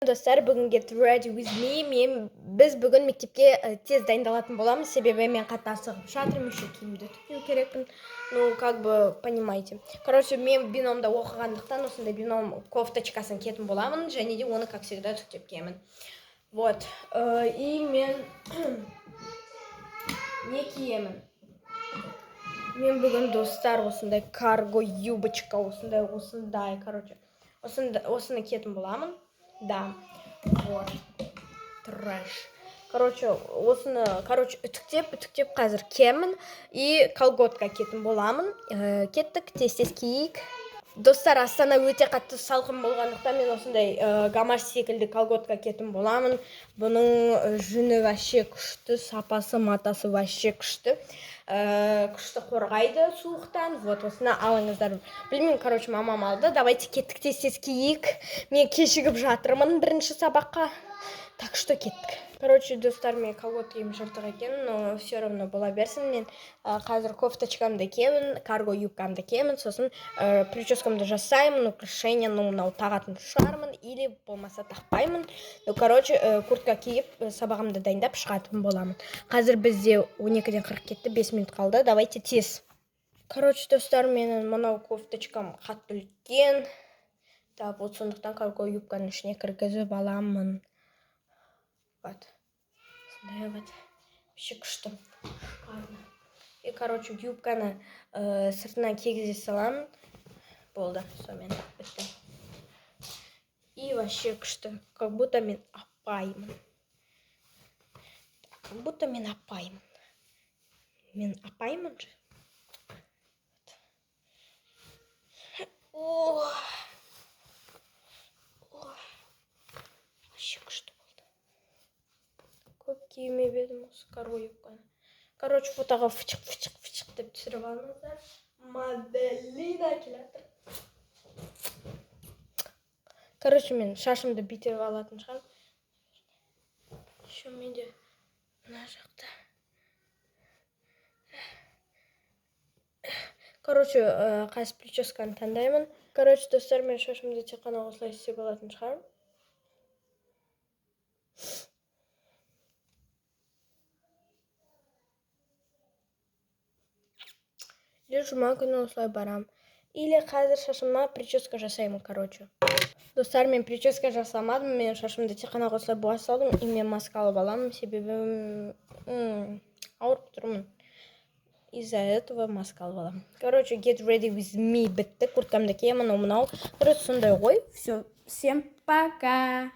достар, бүгін get ready with me. Біз бүгін мектепке тез дайындалатын боламыз, себебі мен қатты асығып жатырмын, еще киімді тікпеу керекпін. Ну, как бы, понимаете. Короче, мен биномда оқығандықтан осындай бином кофточкасын киетін боламын, және де оны, как всегда, түктеп киемін. Вот. И мен не киемін? Мен бүгін достар осындай карго юбочка, осындай, короче. Осыны киетін боламын. Да. Вот. Трэш. Короче, осыны, үтіктеп қазір киемін и колготка киетін боламын. Кеттік, тез киейік. Достар, Астана өте қатты салқын болғандықтан мен осындай гамаш секілді колготка киетін боламын. Бұның жүні вообще күшті, сапасы, матасы вообще күшті. Күшті қорғайды суықтан. Вот, осыны алыңыздар. Білмеймін, короче, мамам алды. Давайте кеттік, тез киейік. Мен кешігіп жатырмын бірінші сабаққа. Так что кеттік. Короче, достар, мен колготкам жыртық екен, но все равно бола берсін. Мен қазір кофточкамды киемін, карго юбкамды киемін, сосын прическамды жасаймын, украшение, мынау тағатын шығармын, или болмаса тақпаймын. Ну, короче, куртка киіп, сабағымды дайындап шығатын боламын. Қазір бізде 12-ден 40 кетті, 5 минут қалды. Давайте тез. Короче, достар, менің мынау кофточкам қатты үлкен. Так, вот сондықтан карго юбканың ішіне кіргізіп аламын. Вот. Вот. Вообще күшті. И, короче, юбканы сыртынан кигізе саламын. Болды, сонымен бітті. И вообще күшті. Как будто мен апаймын. Мен апаймын же. Вообще күшті. Көп киімеп едім осы карго юбканы. Короче, фотоға фычық деп түсіріп алыңыздар. Моделина келатыр. Короче, мен шашымды бүйтіп алатын шығармын. Еще менде мына жақта. Короче, қайсы прическаны таңдаймын. Короче, достар, мен шашымды тек қана осылай істеп алатын шығармын. Или жұма күні осылай барам. Или қазір шашыма прическа жасаймын, короче. Достар, мен прическа жасамадым, мен шашымды тек қана осылай боя салдым, и мен маска алып аламын, себебі ауырып тұрмын. Из-за этого маска алып аламын. Короче, get ready with me бітті, курткамды киемін, мынау. Короче, сондай ғой. Все, всем пока!